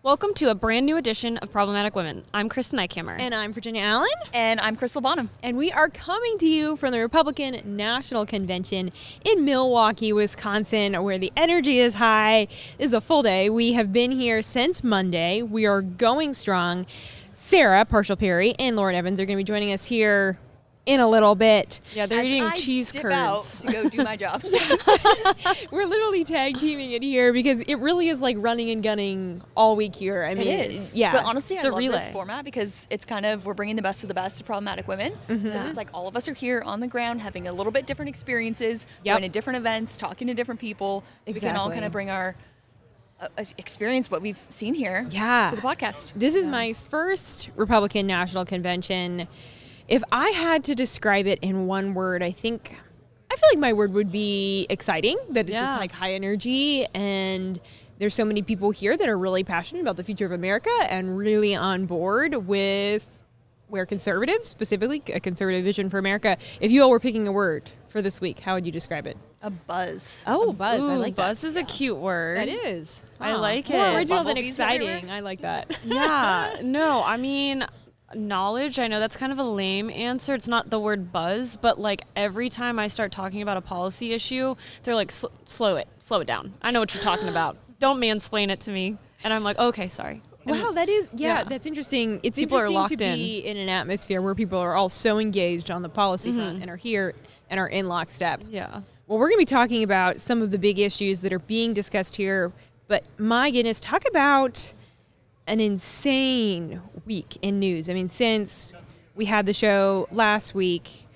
Welcome to a brand new edition of Problematic Women. I'm Kristen Eichhammer. And I'm Virginia Allen. And I'm Crystal Bonham. And we are coming to you from the Republican National Convention in Milwaukee, Wisconsin, where the energy is high. This is a full day. We have been here since Monday. We are going strong. Sarah Parshall-Perry and Lauren Evans are going to be joining us here in a little bit. Yeah, they're eating cheese curds to go do my job. We're literally tag teaming it here because it really is like running and gunning all week here. I mean, it is. Yeah. But honestly, I love relay. this format because it's kind of, we're bringing the best of the best to Problematic Women. Because it's like all of us are here on the ground having a little bit different experiences, going to different events, talking to different people. So we can all kind of bring our experience, what we've seen here, to the podcast. This is my first Republican National Convention. If I had to describe it in one word, I feel like my word would be exciting, that it's just like high energy, and there's so many people here that are really passionate about the future of America and really on board with where conservatives, specifically a conservative vision for America. If you all were picking a word for this week, how would you describe it? A buzz. Oh, buzz. Ooh, I like buzz that. is a cute word. That is. I like it. More original than Bumblebees exciting. everywhere. I like that. Yeah, no, I mean, knowledge, I know that's kind of a lame answer. It's not the word buzz, but like every time I start talking about a policy issue, they're like, slow it down. I know what you're talking about. Don't mansplain it to me. And I'm like, okay, sorry. Wow, that is, that's interesting. It's People are interesting to locked be in an atmosphere where people are all so engaged on the policy front and are here and are in lockstep. Yeah. Well, we're going to be talking about some of the big issues that are being discussed here, but my goodness, talk about an insane week in news. I mean, since we had the show last week,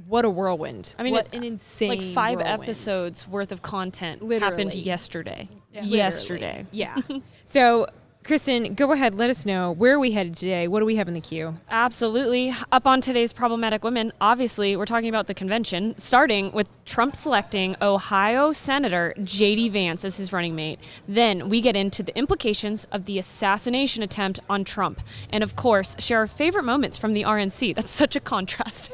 what a whirlwind. I mean, what an insane like 5 whirlwind. episodes worth of content happened yesterday. Yeah. Yesterday. Yeah. So, Kristen, go ahead. Let us know. Where are we headed today? What do we have in the queue? Absolutely. Up on today's Problematic Women, obviously, we're talking about the convention, starting with Trump selecting Ohio Senator J.D. Vance as his running mate. Then we get into the implications of the assassination attempt on Trump. And, of course, share our favorite moments from the RNC. That's such a contrast.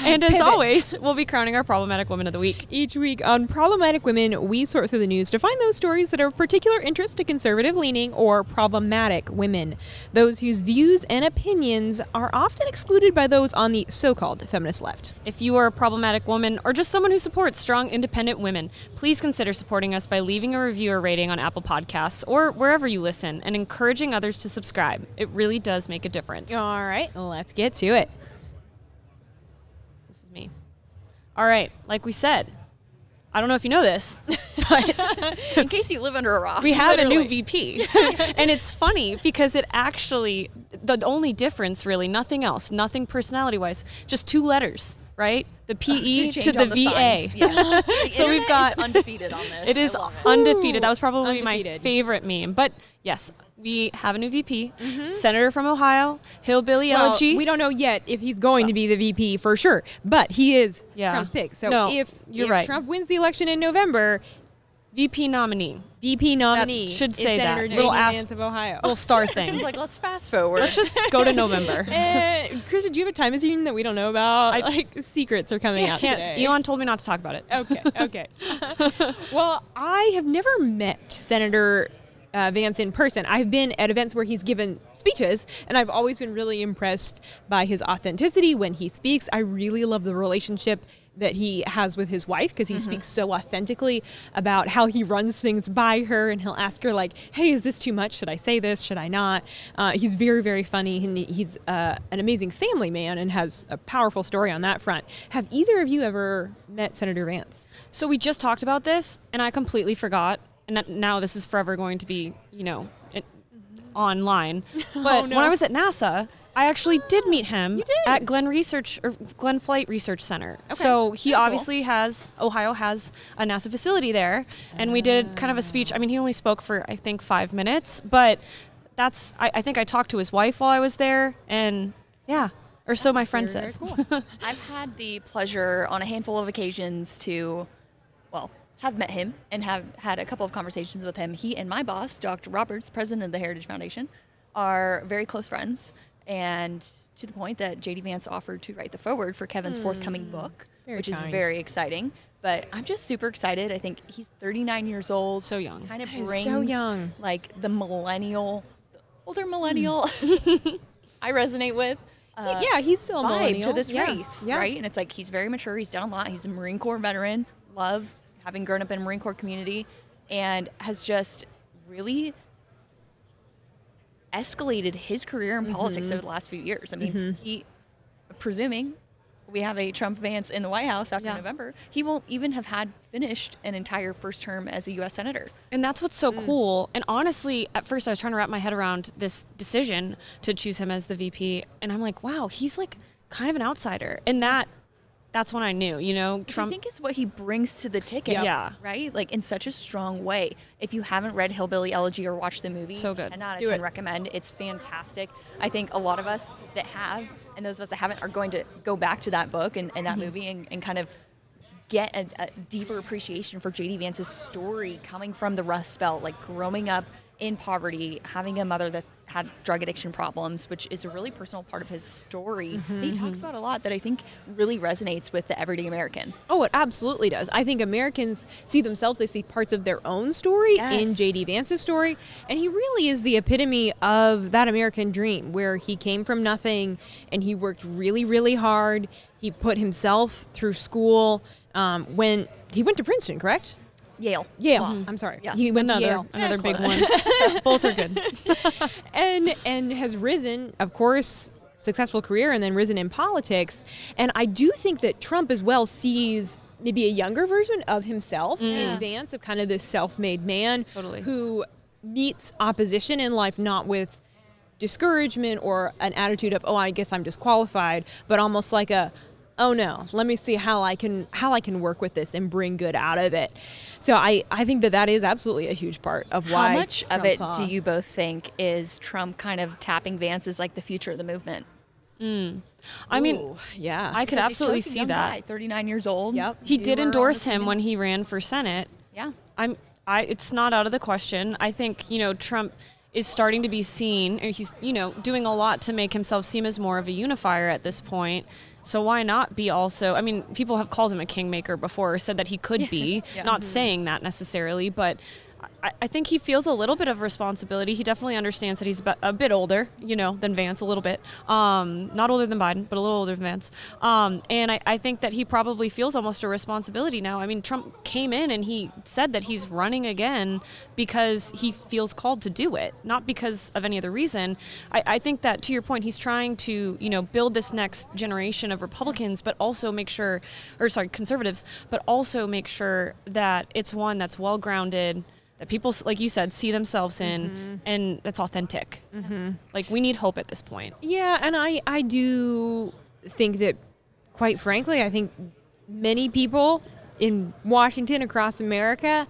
And as always, we'll be crowning our Problematic Women of the Week. Each week on Problematic Women, we sort through the news to find those stories that are of particular interest to conservative-leaning or problematic women, those whose views and opinions are often excluded by those on the so-called feminist left. If you are a problematic woman or just someone who supports strong, independent women, please consider supporting us by leaving a review or rating on Apple Podcasts or wherever you listen and encouraging others to subscribe. It really does make a difference. All right, let's get to it. This is me. All right, like we said, I don't know if you know this, but In case you live under a rock. we have a new VP. And it's funny because it actually, the only difference really, nothing else, nothing personality-wise, just 2 letters, right? The PE to the VA. Yes. So we've got is undefeated on this. It is I love it. undefeated. That was probably my Undefeated. favorite meme. But yes, we have a new VP, Senator from Ohio, hillbilly Well, elegy. we don't know yet if he's going to be the VP for sure, but he is Yeah. Trump's pick. So No, if you're right. Trump wins the election in November, VP nominee. VP nominee should is say that. Senator Little J.D. ass- Vance of Ohio. Little star It's thing. like, let's fast forward. Let's just go to November. Kristen, do you have a time machine that we don't know about? Like secrets are coming out Can't, today. Elon told me not to talk about it. Okay. Well, I have never met Senator Vance in person. I've been at events where he's given speeches, and I've always been really impressed by his authenticity when he speaks. I really love the relationship that he has with his wife because he speaks so authentically about how he runs things by her, and he'll ask her like, hey, is this too much? Should I say this? Should I not? He's very, very funny, and he's an amazing family man and has a powerful story on that front. Have either of you ever met Senator Vance? So we just talked about this, and I completely forgot. And now this is forever going to be, online. But when I was at NASA, I actually did meet him at Glenn Flight Research Center. So he obviously Ohio has a NASA facility there, and we did kind of a speech. I mean, he only spoke for, I think, 5 minutes, but I think I talked to his wife while I was there, and yeah, or so my friend says. I've had the pleasure on a handful of occasions to, have met him and have had a couple of conversations with him. He and my boss, Dr. Roberts, president of the Heritage Foundation, are very close friends, and to the point that J.D. Vance offered to write the foreword for Kevin's forthcoming book, which is very exciting. But I'm just super excited. I think he's 39 years old. So young. Kind of That is brings so young. like the older millennial I resonate with. Yeah, he's still a Vibe millennial. to this Yeah. race, Yeah. right? And it's like he's very mature. He's done a lot. He's a Marine Corps veteran. Love having grown up in a Marine Corps community, and has just really escalated his career in politics over the last few years. I mean, presuming we have a Trump Vance in the White House after November, he won't even have had finished an entire first term as a U.S. Senator. And that's what's so cool. And honestly, at first I was trying to wrap my head around this decision to choose him as the VP. And I'm like, wow, he's like kind of an outsider. And that's when I knew, Trump. I think is what he brings to the ticket. Yeah. Right? Like in such a strong way. If you haven't read Hillbilly Elegy or watched the movie, So good. 10 out Do of 10 it. recommend. It's fantastic. I think a lot of us that have, and those of us that haven't, are going to go back to that book and that movie and kind of get a deeper appreciation for J.D. Vance's story coming from the Rust Belt, like growing up in poverty, having a mother that had drug addiction problems, which is a really personal part of his story that he talks about a lot that I think really resonates with the everyday American. Oh, it absolutely does. I think Americans see themselves, they see parts of their own story in J.D. Vance's story. And he really is the epitome of that American dream where he came from nothing and he worked really, really hard. He put himself through school when he went to Princeton, correct? Yale. Yale. I'm sorry. Yeah. He went to Yale. Another big close. one. Both are good. and has risen, of course, successful career and then risen in politics. And I do think that Trump as well sees maybe a younger version of himself in Vance, of kind of this self-made man who meets opposition in life not with discouragement or an attitude of, oh, I guess I'm disqualified, but almost like a, oh no, let me see how I can work with this and bring good out of it. So I think that is absolutely a huge part of why. How much Trump of it saw. do you both think is Trump kind of tapping Vance as like the future of the movement? I mean, Ooh, yeah. I could Because he absolutely chose a see young that. guy, 39 years old. Yep. He We did were endorse almost him when he ran for Senate. Yeah. It's not out of the question. I think, Trump is starting to be seen, and he's, doing a lot to make himself seem as more of a unifier at this point. So why not be also, I mean, people have called him a kingmaker before, or said that he could be, not saying that necessarily, but I think he feels a little bit of responsibility. He definitely understands that he's a bit older, than Vance, a little bit. Not older than Biden, but a little older than Vance. And I think that he probably feels almost a responsibility now. I mean, Trump came in and he said that he's running again because he feels called to do it, not because of any other reason. I think that, to your point, he's trying to, build this next generation of Republicans, but also conservatives, but also make sure that it's one that's well-grounded, that people, like you said, see themselves in, and that's authentic. Like, we need hope at this point. Yeah, and I do think that, quite frankly, I think many people in Washington, across America,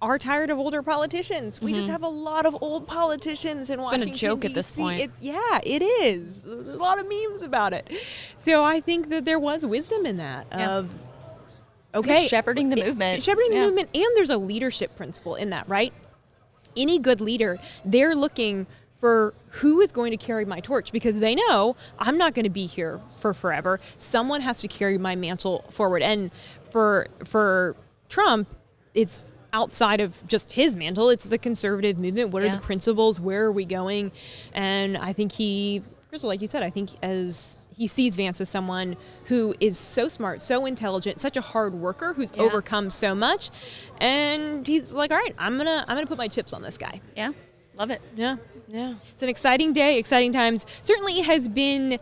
are tired of older politicians. We just have a lot of old politicians in Washington. It's been a joke at this point. It is. A lot of memes about it. So I think that there was wisdom in that of, okay, shepherding the movement. Shepherding the movement, and there's a leadership principle in that, right? Any good leader, they're looking for who is going to carry my torch, because they know I'm not going to be here for forever. Someone has to carry my mantle forward. And for Trump, it's outside of just his mantle. It's the conservative movement. What are the principles? Where are we going? And I think Crystal, like you said, I think as he sees Vance as someone who is so smart, so intelligent, such a hard worker, who's overcome so much, and he's like, all right, I'm gonna put my chips on this guy. Yeah. Love it. Yeah. Yeah. It's an exciting day, exciting times. Certainly has been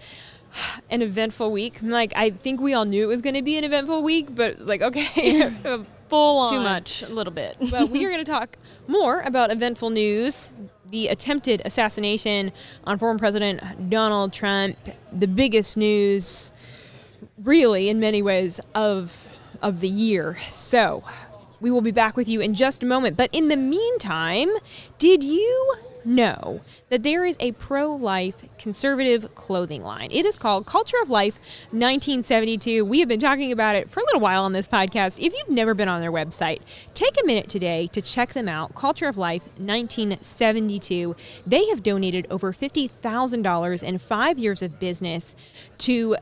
an eventful week. Like, I think we all knew it was going to be an eventful week, but it was like, okay, full on. Too much, a little bit. But we are going to talk more about eventful news, the attempted assassination on former President Donald Trump, the biggest news, really, in many ways, of the year. So we will be back with you in just a moment. But in the meantime, did you know that there is a pro-life conservative clothing line? It is called Culture of Life 1972. We have been talking about it for a little while on this podcast. If you've never been on their website, take a minute today to check them out. Culture of Life 1972. They have donated over $50,000 in 5 years of business to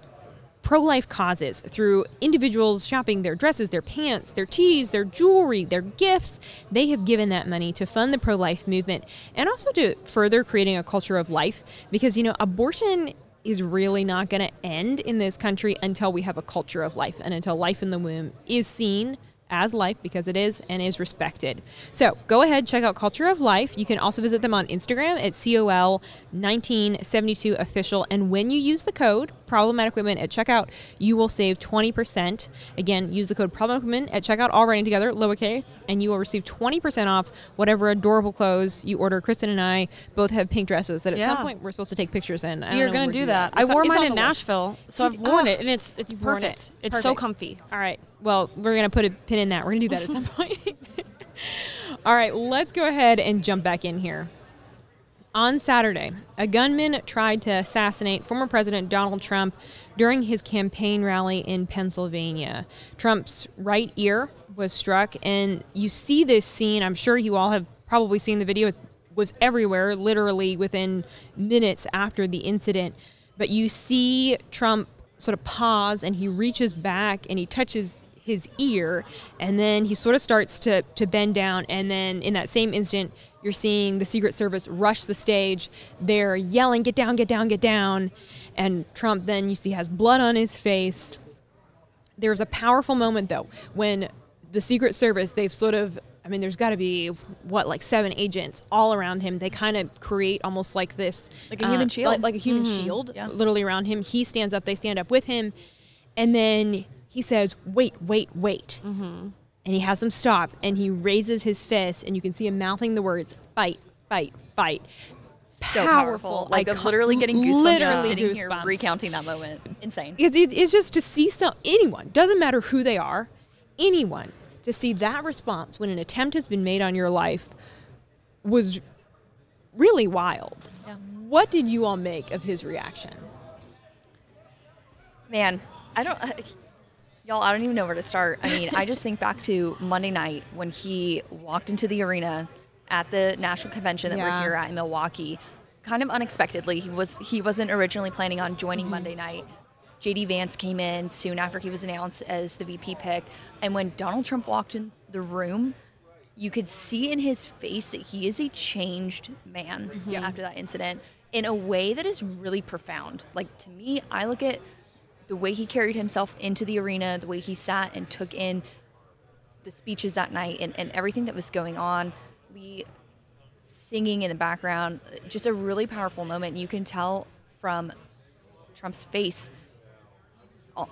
pro-life causes through individuals shopping their dresses, their pants, their tees, their jewelry, their gifts. They have given that money to fund the pro-life movement and also to further creating a culture of life, because, abortion is really not going to end in this country until we have a culture of life and until life in the womb is seen as life, because it is, and is respected. So go ahead, check out Culture of Life. You can also visit them on Instagram at COL1972official. And when you use the code Problematic Women at checkout, you will save 20%. Again, use the code Problematic Women at checkout, all writing together, lowercase, and you will receive 20% off whatever adorable clothes you order. Kristen and I both have pink dresses that at some point we're supposed to take pictures in. You're going to do that. I wore mine in Nashville, so I've worn it, and it's perfect. It's so comfy. All right. Well, we're going to put a pin in that. We're going to do that at some point. All right, let's go ahead and jump back in here. On Saturday, a gunman tried to assassinate former President Donald Trump during his campaign rally in Pennsylvania. Trump's right ear was struck, and you see this scene. I'm sure you all have probably seen the video. It was everywhere, literally within minutes after the incident. But you see Trump sort of pause, and he reaches back and he touches his ear, and then he sort of starts to bend down, and then in that same instant you're seeing the Secret Service rush the stage. They're yelling, "Get down, get down, get down," and Trump then you see has blood on his face. There's a powerful moment though when the Secret Service, they've sort of, there's got to be, like 7 agents all around him. They kind of create almost like this. Like a human shield. Like a human shield, literally around him. He stands up, they stand up with him. And then he says, wait. And he has them stop, and he raises his fist, and you can see him mouthing the words, fight, fight, fight. So powerful. Like literally getting goosebumps just sitting here recounting that moment. Insane. It's just to see anyone, doesn't matter who they are, anyone, to see that response when an attempt has been made on your life was really wild. Yeah. What did you all make of his reaction? Man, y'all, I don't even know where to start. I just think back to Monday night when he walked into the arena at the national convention that we're here at in Milwaukee, kind of unexpectedly. He wasn't originally planning on joining Monday night. JD Vance came in soon after he was announced as the VP pick. And when Donald Trump walked in the room, you could see in his face that he is a changed man after that incident in a way that is really profound. Like, to me, I look at the way he carried himself into the arena, the way he sat and took in the speeches that night and everything that was going on, the singing in the background, just a really powerful moment. You can tell from Trump's face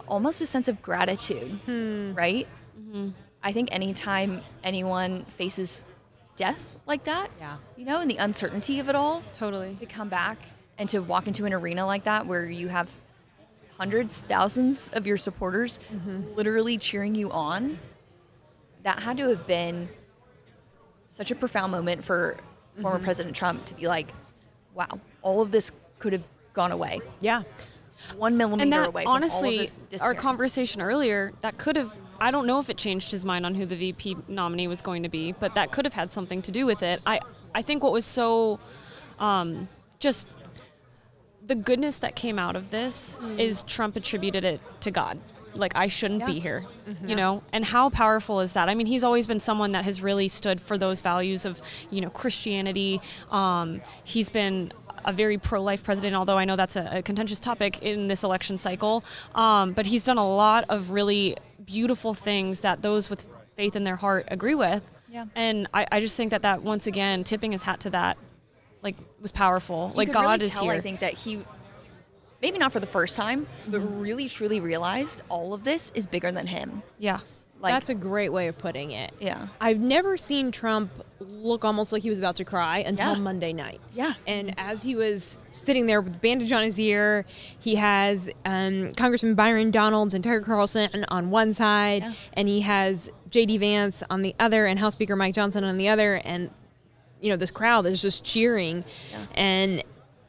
almost a sense of gratitude, right? Mm-hmm. I think anytime anyone faces death like that, and the uncertainty of it all, totally, to come back and to walk into an arena like that where you have hundreds, thousands of your supporters literally cheering you on, that had to have been such a profound moment for former President Trump to be like, wow, all of this could have gone away. Yeah. 1 millimeter away from honestly, all of this our conversation earlier, that could have, I don't know if it changed his mind on who the VP nominee was going to be, but that could have had something to do with it. I think what was so just the goodness that came out of this is Trump attributed it to God. Like, I shouldn't be here, and how powerful is that? He's always been someone that has really stood for those values of, Christianity. He's been a very pro-life president, although I know that's a contentious topic in this election cycle. But he's done a lot of really beautiful things that those with faith in their heart agree with. Yeah. And I just think that once again, tipping his hat to that, was powerful. You God really is tell, here. I think that he, maybe not for the first time, but really truly realized all of this is bigger than him. Yeah. That's a great way of putting it. Yeah. I've never seen Trump look almost like he was about to cry until Monday night. Yeah. And as he was sitting there with a bandage on his ear, he has Congressman Byron Donalds and Tucker Carlson on one side, and he has J.D. Vance on the other, and House Speaker Mike Johnson on the other, and this crowd is just cheering, and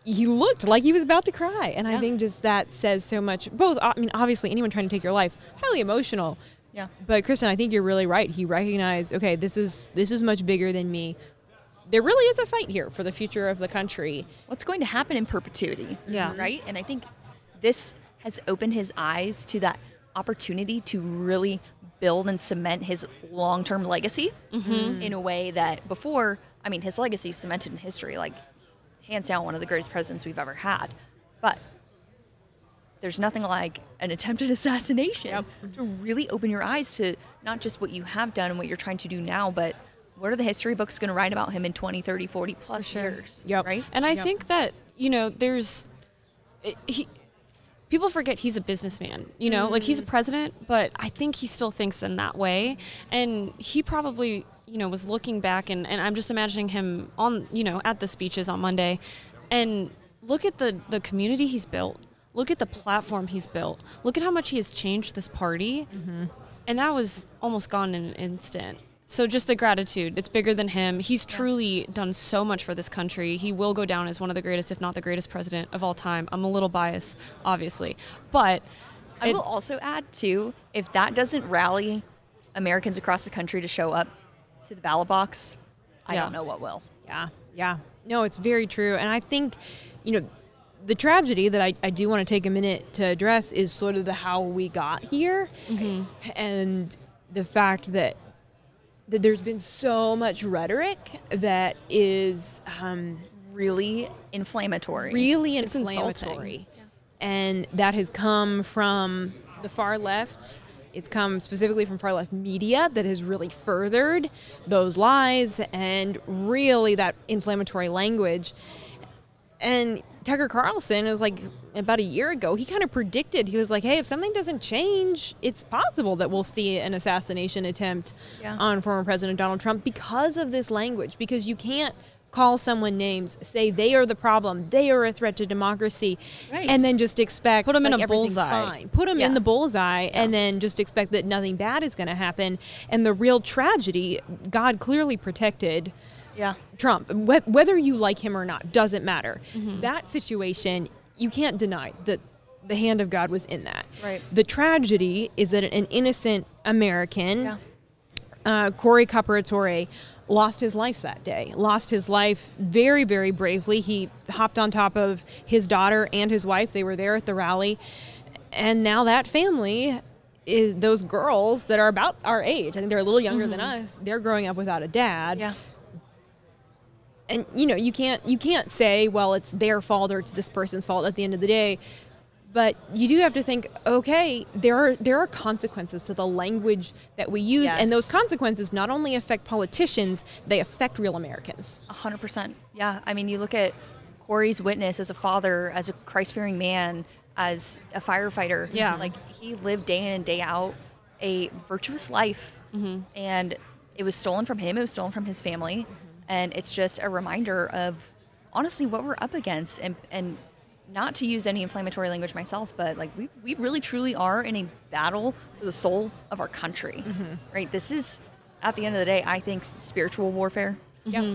he looked like he was about to cry. And I think just that says so much. Both, obviously, anyone trying to take your life, highly emotional. Yeah. But Kristen, I think you're really right. He recognized, okay, this is much bigger than me. There really is a fight here for the future of the country. What's going to happen in perpetuity? Yeah. Right? And I think this has opened his eyes to that opportunity to really build and cement his long-term legacy in a way that before, I mean, his legacy is cemented in history, like hands down one of the greatest presidents we've ever had. But there's nothing like an attempted assassination to really open your eyes to not just what you have done and what you're trying to do now, but what are the history books going to write about him in 20, 30, 40 plus years? Right? And I think that, you know, people forget he's a businessman, you know, like he's a president, but I think he still thinks in that way. And he probably, you know, was looking back and I'm just imagining him on, you know, at the speeches on Monday and look at the community he's built. Look at the platform he's built. Look at how much he has changed this party. And that was almost gone in an instant. So just the gratitude, it's bigger than him. He's truly done so much for this country. He will go down as one of the greatest, if not the greatest president of all time. I'm a little biased, obviously. But I will also add, too, if that doesn't rally Americans across the country to show up to the ballot box, I don't know what will. Yeah. No, it's very true. And I think, you know, the tragedy that I do want to take a minute to address is sort of the how we got here and the fact that there's been so much rhetoric that is really inflammatory. It's inflammatory. And that has come from the far left. It's come specifically from far left media that has really furthered those lies and really that inflammatory language. And Tucker Carlson is like about a year ago, he kind of predicted, he was like, hey, if something doesn't change, it's possible that we'll see an assassination attempt on former President Donald Trump because of this language, because you can't call someone names, say they are the problem, they are a threat to democracy, and then just expect put them like, in a bullseye. Fine. Put them in the bullseye and then just expect that nothing bad is going to happen. And the real tragedy, God clearly protected Trump. Whether you like him or not, doesn't matter. That situation, you can't deny that the hand of God was in that. The tragedy is that an innocent American, Corey Caparatore, lost his life that day. Lost his life very, very bravely. He hopped on top of his daughter and his wife. They were there at the rally. And now that family is those girls that are about our age. I think they're a little younger than us. They're growing up without a dad. And you know, you can't say, well, it's their fault or it's this person's fault at the end of the day. But you do have to think, okay, there are consequences to the language that we use, and those consequences not only affect politicians, they affect real Americans. 100%. Yeah, I mean, you look at Corey's witness as a father, as a Christ-fearing man, as a firefighter. Like he lived day in and day out a virtuous life, and it was stolen from him. It was stolen from his family. And it's just a reminder of, honestly, what we're up against. And not to use any inflammatory language myself, but like we really truly are in a battle for the soul of our country, right? This is, at the end of the day, I think, spiritual warfare,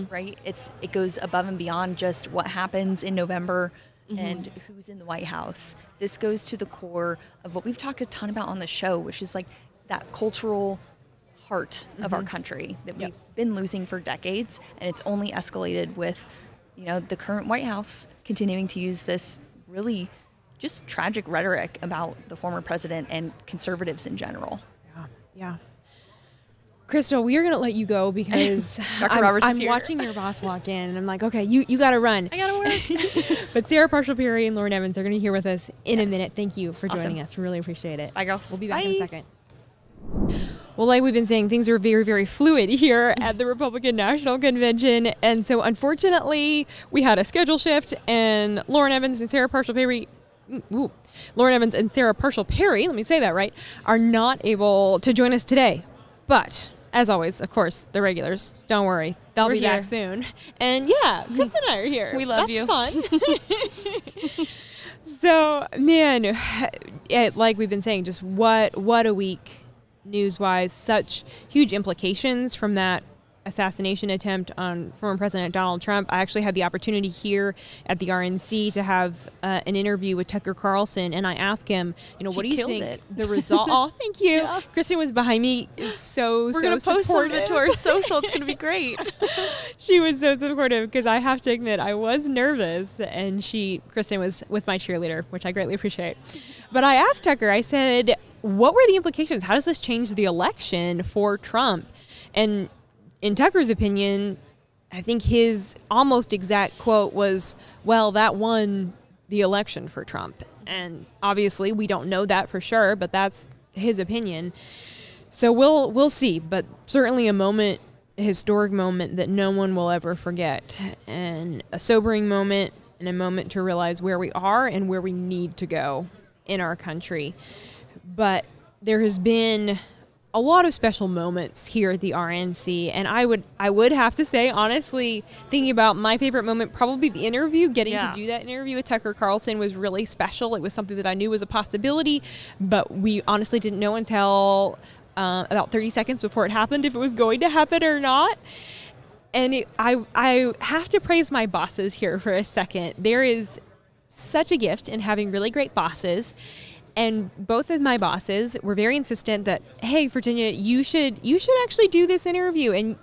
right? It goes above and beyond just what happens in November and who's in the White House. This goes to the core of what we've talked a ton about on the show, which is like that cultural heart of our country that we've been losing for decades, and it's only escalated with, you know, the current White House continuing to use this really just tragic rhetoric about the former president and conservatives in general. Crystal, we are going to let you go because I'm watching your boss walk in, and I'm like, okay, you got to run. I got to work. But Sarah Parshall-Perry and Lauren Evans are going to be here with us in a minute. Thank you for joining us. Really appreciate it. Bye, girls. We'll be back in a second. Well, like we've been saying, things are very, very fluid here at the Republican National Convention. And so, unfortunately, we had a schedule shift, and Lauren Evans and Sarah Parshall-Perry, let me say that right, are not able to join us today. But, as always, of course, the regulars, don't worry, they'll be back soon. And Chris and I are here. We love you. That's fun. So, man, like we've been saying, just what a week news-wise. Such huge implications from that assassination attempt on former President Donald Trump, I actually had the opportunity here at the RNC to have an interview with Tucker Carlson, and I asked him, what do you think the result? Oh, thank you. Yeah. Kristen was behind me, We're going to post some of it to our social. It's going to be great. She was so supportive because I have to admit I was nervous, and Kristen was my cheerleader, which I greatly appreciate. But I asked Tucker, I said, what were the implications? How does this change the election for Trump? And in Tucker's opinion, I think his almost exact quote was, well, that won the election for Trump. And obviously we don't know that for sure, but that's his opinion. So we'll see, but certainly a historic moment that no one will ever forget, and a sobering moment, and a moment to realize where we are and where we need to go in our country. But there has been a lot of special moments here at the RNC, and I would have to say, honestly, thinking about my favorite moment, probably the interview. Getting to do that interview with Tucker Carlson was really special. It was something that I knew was a possibility, but we honestly didn't know until about 30 seconds before it happened if it was going to happen or not. And I have to praise my bosses here for a second. There is such a gift in having really great bosses. And both of my bosses were very insistent that, hey, Virginia, you should actually do this interview. And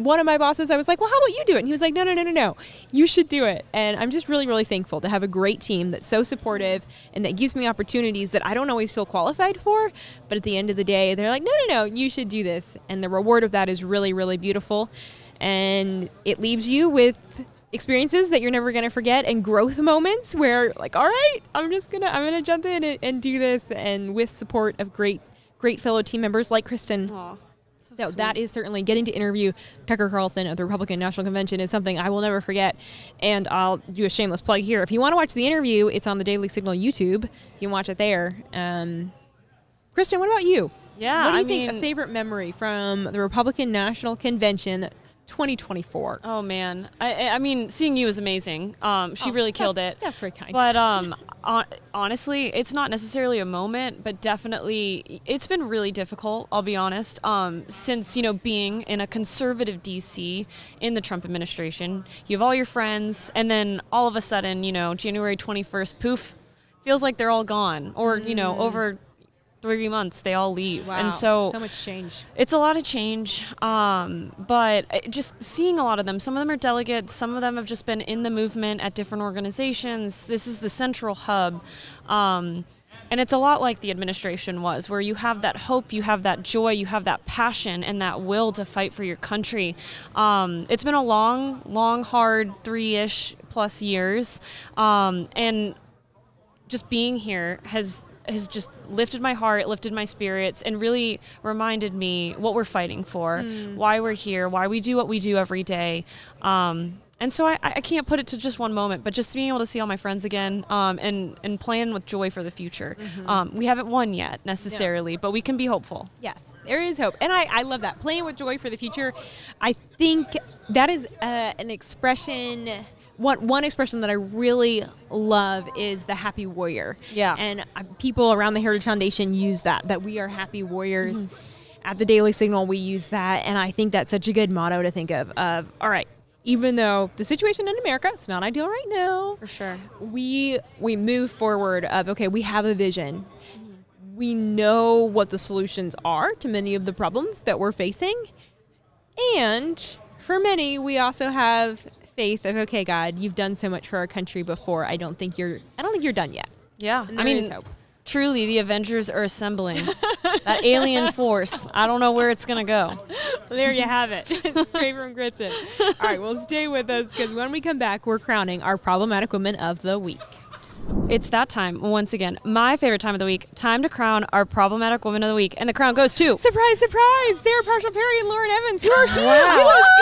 one of my bosses, I was like, well, how about you do it? And he was like, no, you should do it. And I'm just really, really thankful to have a great team that's so supportive and that gives me opportunities that I don't always feel qualified for. But at the end of the day, they're like, no, you should do this. And the reward of that is really, really beautiful. And it leaves you with experiences that you're never going to forget, and growth moments where, like, all right, I'm going to jump in and do this, and with support of great fellow team members like Kristen. Aww, so that is certainly, getting to interview Tucker Carlson at the Republican National Convention is something I will never forget. And I'll do a shameless plug here. If you want to watch the interview, it's on the Daily Signal YouTube. You can watch it there. Kristen, what about you? Yeah, what do you think a favorite memory from the Republican National Convention 2024? Oh man, I mean, seeing you was amazing. She really killed it. That's very kind. But honestly, it's not necessarily a moment, but definitely it's been really difficult, I'll be honest, since being in a conservative DC in the Trump administration. You have all your friends, and then all of a sudden, January 21st, poof, feels like they're all gone, or over 3 months they all leave. Wow. And so much change. It's a lot of change, but just seeing a lot of them, some of them are delegates, some of them have just been in the movement at different organizations. This is the central hub, and it's a lot like the administration was, where you have that hope, you have that joy, you have that passion and that will to fight for your country. It's been a long, hard 3-ish plus years, and just being here has just lifted my heart, lifted my spirits, and really reminded me what we're fighting for, why we're here, why we do what we do every day. And so I can't put it to just one moment, but just being able to see all my friends again, and plan with joy for the future. We haven't won yet necessarily, but we can be hopeful. Yes, there is hope. And I love that. Playing with joy for the future. I think that is an expression. One expression that I really love is the happy warrior. Yeah. And people around the Heritage Foundation use that we are happy warriors. At the Daily Signal, we use that. And I think that's such a good motto to think of, all right, even though the situation in America is not ideal right now. For sure. We move forward of, okay, we have a vision. We know what the solutions are to many of the problems that we're facing. And for many, we also have faith of, okay, God, you've done so much for our country before. I don't think you're done yet. Yeah. I mean, hope. Truly, the Avengers are assembling. That alien force. I don't know where it's going to go. There you have it. Straight from Kristen. All right, well, stay with us, because when we come back, we're crowning our Problematic Woman of the Week. It's that time, once again, my favorite time of the week, time to crown our Problematic Woman of the Week. And the crown goes to... Surprise, surprise! Sarah Parshall-Perry and Lauren Evans, who are here.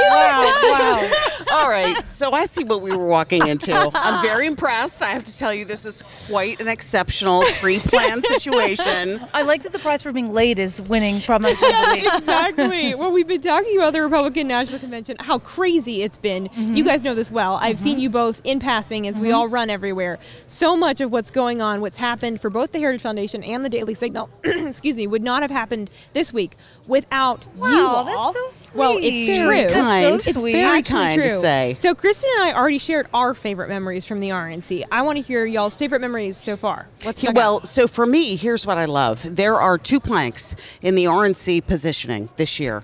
Wow. All right, so I see what we were walking into. I'm very impressed. I have to tell you, this is quite an exceptional pre-planned situation. I like that the prize for being late is winning Problematic Woman of the Week. Exactly. Well, we've been talking about the Republican National Convention, how crazy it's been. You guys know this well. I've seen you both in passing as we all run everywhere. So much much of what's going on, what's happened for both the Heritage Foundation and the Daily Signal, excuse me, would not have happened this week without you all. That's so sweet. Well, it's true. Very kind. That's so It's sweet. very Actually kind to true. say. So Kristen and I already shared our favorite memories from the RNC. I want to hear y'all's favorite memories so far. Let's check Well, out. so for me, here's what I love. There are 2 planks in the RNC positioning this year.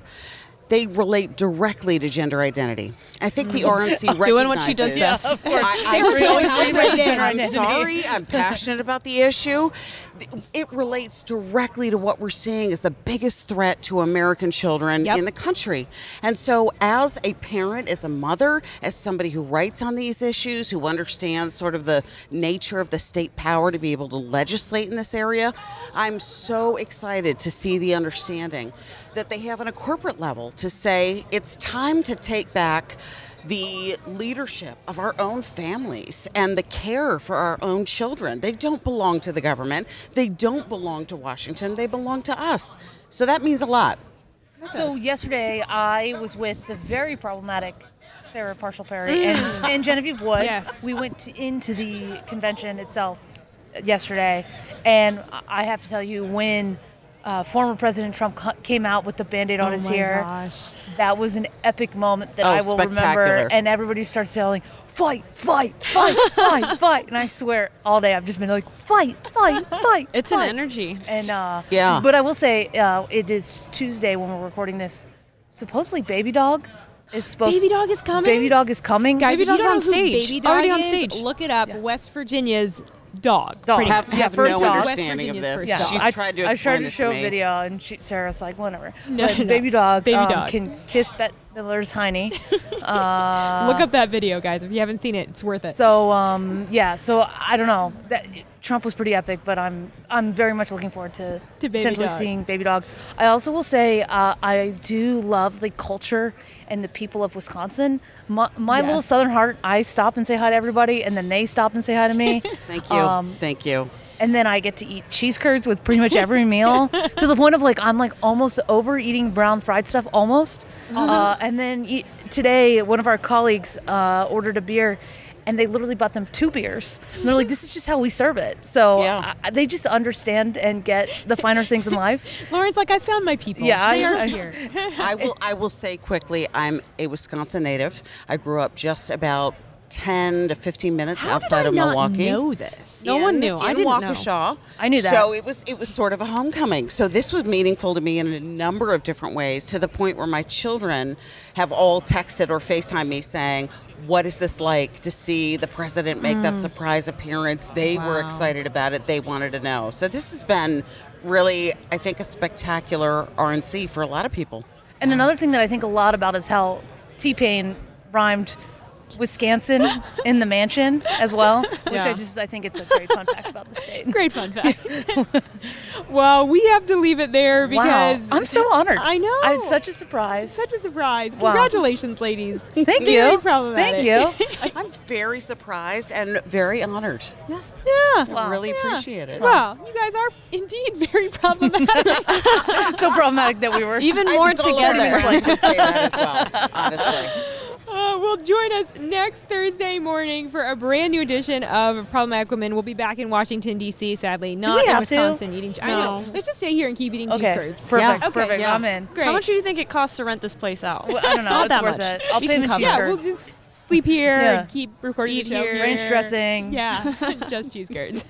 They relate directly to gender identity. I think the RNC recognizes... Doing what she does best. of course. I Sarah's really always think right that- there. I'm sorry. I'm passionate about the issue. It relates directly to what we're seeing as the biggest threat to American children in the country. And so as a parent, as a mother, as somebody who writes on these issues, who understands sort of the nature of the state power to be able to legislate in this area, I'm so excited to see the understanding that they have on a corporate level to say it's time to take back the leadership of our own families and the care for our own children. They don't belong to the government. They don't belong to Washington. They belong to us. So that means a lot. So yesterday I was with the very problematic Sarah Parshall Perry and Genevieve Wood. Yes. We went into the convention itself yesterday, and I have to tell you, when former President Trump came out with the Band-Aid on his hair, that was an epic moment that I will remember. And everybody starts yelling, "Fight, fight, fight, fight, fight!" And I swear, all day I've just been like, "Fight, fight, fight!" It's fight. an energy. And Yeah. But I will say, it is Tuesday when we're recording this. Supposedly, Baby Dog is supposed. Baby Dog is coming? Baby Dog is coming. Guys, Baby if you Dog's don't on know who stage. Baby Dog Already on is, stage. Look it up. West Virginia's dog. Dog. pretty much. Have first no off- understanding of West this. Virginia's first She's dog. tried to I explain tried to it show to me. video, and Sarah's like, whatever. No, But no. Baby Dog, Baby Dog. can kiss Bette Midler's hiney. Look up that video, guys. If you haven't seen it, it's worth it. So so I don't know. Trump was pretty epic, but I'm very much looking forward to Baby potentially Dog. seeing Baby Dog. I also will say I do love the culture and the people of Wisconsin. My little southern heart, I stop and say hi to everybody, and then they stop and say hi to me. Thank you. Thank you. And then I get to eat cheese curds with pretty much every meal, to the point of I'm almost over eating brown fried stuff almost. And then today, one of our colleagues ordered a beer, and they literally bought them 2 beers. And they're like, "This is just how we serve it." So they just understand and get the finer things in life. Lauren's like, I found my people. Yeah, they are I- here. I will say quickly, I'm a Wisconsin native. I grew up just about 10 to 15 minutes outside of Milwaukee. Know this? No one knew. I in didn't know. Waukesha. I knew that. So it was sort of a homecoming. So this was meaningful to me in a number of different ways, to the point where my children have all texted or FaceTime me saying, "What is this like to see the president make that surprise appearance?" They were excited about it. They wanted to know. So this has been really, I think, a spectacular RNC for a lot of people. And another thing that I think a lot about is how T-Pain rhymed Wisconsin in the mansion as well, which Yeah. I think it's a great fun fact about the state. Great fun fact. Well, we have to leave it there because Wow. I'm so honored. I know. It's such a surprise. Such a surprise. Wow. Congratulations, ladies. Thank Very you. problematic. Thank you. I'm very surprised and very honored. Yeah. I really appreciate it. Well, you guys are indeed very problematic. So problematic that we were. Even more I think all of our together. friends would say that as well, honestly. Well, join us next Thursday morning for a brand new edition of Problematic Women. We'll be back in Washington, D.C., sadly. Not we in have to? Wisconsin eating. I know. No. Let's just stay here and keep eating cheese Okay. curds. Perfect. Yeah. Perfect. Yeah. I'm in. Great. How much do you think it costs to rent this place out? Well, I don't know. Not It's that worth much. it. I'll We pay can the cover cheese it. Yeah, curds. we'll just sleep here Yeah. and keep recording Eat the show here. Ranch dressing. Yeah, just cheese curds.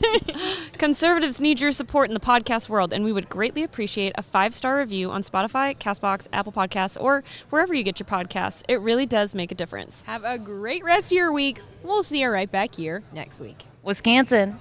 Conservatives need your support in the podcast world, and we would greatly appreciate a 5-star review on Spotify, CastBox, Apple Podcasts, or wherever you get your podcasts. It really does make a difference. Have a great rest of your week. We'll see you right back here next week. Wisconsin.